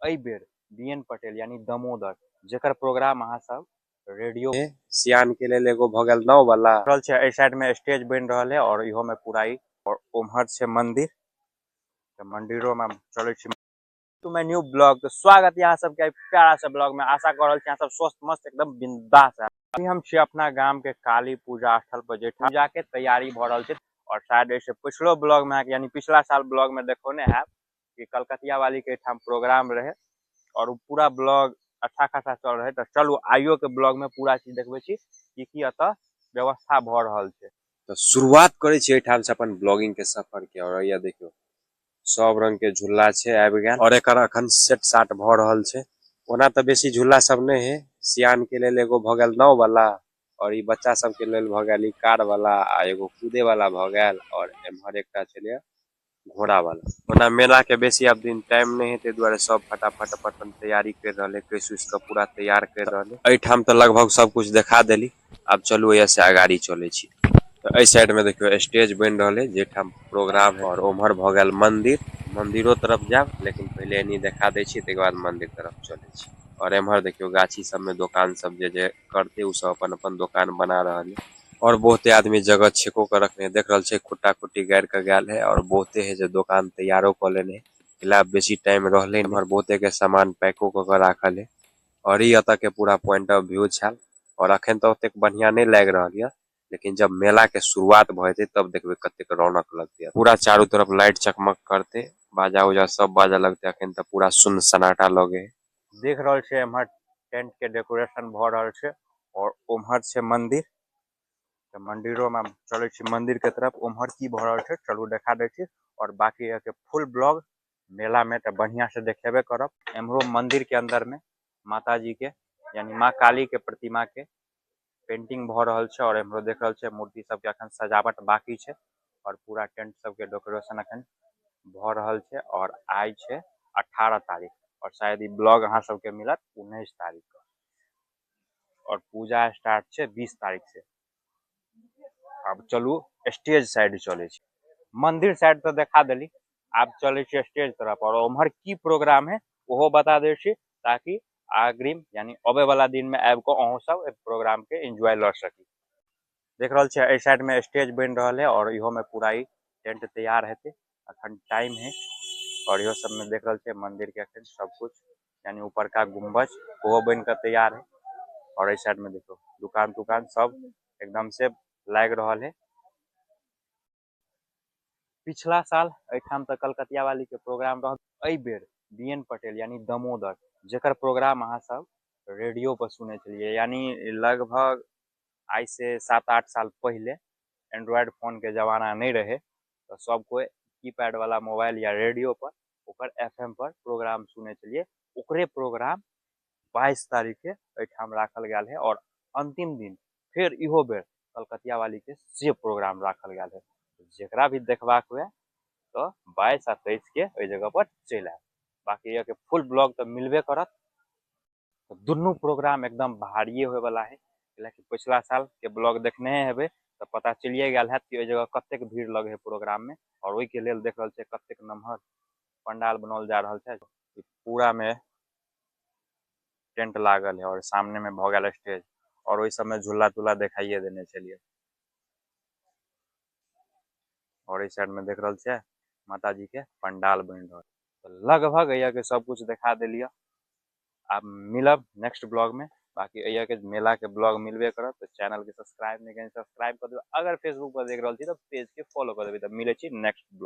एहि बेर बीएन पटेल यानी दामोदर जेकर प्रोग्राम अहाँ सब रेडियो सियान के लेल एगो भ गेल नाव वाला रहल छै। एहि साइड में स्टेज बन रहल है और इहो में पूरा ही और उम्हर छै मंदिर, तो मंदिरों में चले छी तो मैं न्यू ब्लॉग। तो स्वागत है यहाँ सबके प्यारा सा ब्लॉग में। आशा कर रहा सब स्वस्थ मस्त एकदम बिंदास है। अभी हम छी अपना गांव के काली पूजा स्थल पर जे पूजा के तैयारी भ रहल छै। और शायद ऐसे पिछलो ब्लॉग में यानी पिछला साल ब्लॉग में देखो ने है कि कलकतिया वाली के ठाम प्रोग्राम रहे और वो पूरा ब्लॉग अच्छा खासा चल रहे। तो चलू आइयो के ब्लॉग में पूरा चीज देखबे छी कि अतः व्यवस्था भ रहल छै। तो शुरुआत करे छी एठाम से अपन ब्लॉगिंग के सफर के। और ये देखियो सब रंग के झूला छै आबि गेल और एकर अखन सेट साट भ रहल छै। ओना तो बेसी झूला सब नहीं है। सियान के लेल एगो भ गेल नाव वाला और ई बच्चा सब के लेल भ गेल ई कार वाला आ एगो कूदे वाला भ गेल और एम्हर एकटा छले घोड़ा वाला। ओना मेला के बेसी अब दिन टाइम नहीं है, ते द्वारे सब फटाफट अपन तैयारी कर रहले, कैस उस के पूरा तैयार कर रहले। एठाम तो लगभग सब कुछ दिखा देली। अब चलू ऐसे आगाड़ी चले छी। तो ए साइड में देखियो स्टेज बन रहले जेठाम प्रोग्राम है और उम्हर भ गेल मंदिर। मंदिरों तरफ जाब लेकिन पहले एनी देखा दे छी, तके बाद मंदिर तरफ चले छी। और एम्हर देखियो गाछी सब में दुकान सब जे करते उ सब अपन अपन दुकान बना रहल है। और बहुते आदमी जगह छेको के रखने देख रहल छै, खुट्टा खुट्टी गाड़ के गेल है और बहुते है जे दुकान तैयारो क लेने है। बेसी टाइम रहले इम्हर बहुते के सामान पैको क के राखल है। और ई अतः के पूरा पॉइंट ऑफ व्यू छल। और अखन तो ओतेक बढ़िया नहीं लाग रहल है, लेकिन जब मेला के शुरुआत भइते तब देखबे कतेक रौनक लगते। पूरा चारों तरफ लाइट चकमक करते, बाजा उजा सब बाजा लगते। अखन तो पूरा सुन्न सन्नाटा लगे देख रहल छै एम्हर टेंट के डेकोरेशन भ रहल छै और उम्हर छै मंदिर। तो मंदिरों में चले छी मंदिर के तरफ। उम्हर की भ रहल छै चलू देखा दे छी। और बाकी है के फुल ब्लॉग मेला में तो बढ़िया से देखेबे करब। एम्हरो मंदिर के अंदर में माता जी के यानी माँ काली के प्रतिमा के पेंटिंग भ रहल छै। और एम्हरो देख रहल छै मूर्ति सब के अखन सजावट बाकी छै और पूरा टेंट सब के डेकोरेशन अखन भ रहल छै। और आज छै 18 तारीख और शायद ई ब्लॉग अहाँ सबके मिलत 19 तारीख के। और पूजा स्टार्ट छै 20 तारीख से। अब चलू स्टेज साइड चले छी। मंदिर साइड तो देखा देली, अब चले छी स्टेज तरफ। और उम्हर की प्रोग्राम है वो बता दे छी, ताकि अग्रिम यानी आवे वाला दिन में आबि को अहूँ सब प्रोग्राम के एंजॉय ल सकी। देख रहल छै एहि साइड में स्टेज बन रहल है और इहो में पूरा ही टेंट तैयार हेते। अखन टाइम है और इहो सब में देख रहल छै मंदिर के अखन सब कुछ यानी ऊपर का गुम्बज वो बन कर तैयार है। और इस साइड में देखो दुकान दुकान सब एकदम से लाग रहल है। पिछला साल एठाम तो कलकतिया वाली के प्रोग्राम रह, एहि बेर बीएन पटेल यानी दामोदर जेकर प्रोग्राम अहाँ सब रेडियो पर सुने छलिए। यानी लगभग आज से 7-8 साल पहले एंड्रॉयड फोन के जमाना नहीं रहे, तो सब कोई कीपैड वाला मोबाइल या रेडियो पर ओकर एफएम पर प्रोग्राम सुने छलिए। ओकरे प्रोग्राम 22 तारीख के एठाम राखल गया है और अंतिम दिन फिर इहो बेर कलकतिया वाली के से प्रोग्राम राखल गया है। जेकरा भी देखबाक हुए तो 22 आ 23 के ओई जगह पर चल आए। बाकी ये के फुल ब्लॉग तो मिलबे करत। तो दोनों प्रोग्राम एकदम भारी होए वाला है, कि पिछला साल के ब्लॉग देखने हेबे तो पता चलिए गया है कि ओई जगह कतेक भीड़ लगे है प्रोग्राम में। और ओई के लेल देख रहल छै कतेक नमहर पंडाल बनाल जा रहल छै। पूरा में टेंट लागल है और सामने में भ गेल स्टेज और ओई सब में झूला तुला दिखाइए देने चलिए। और इस साइड में देख रहल छै माता जी के पंडाल बन रहल। तो लगभग अइया के सब कुछ दिखा देलिए। अब मिलब नेक्स्ट ब्लॉग में। बाकी अइया के मेला के ब्लॉग मिलबे करत, तो चैनल के सब्सक्राइब नहीं करें सब्सक्राइब कर देबे। अगर फेसबुक पर देख रहल छी तो पेज के फॉलो कर देबे। तो मिले छी नेक्स्ट ब्लॉग।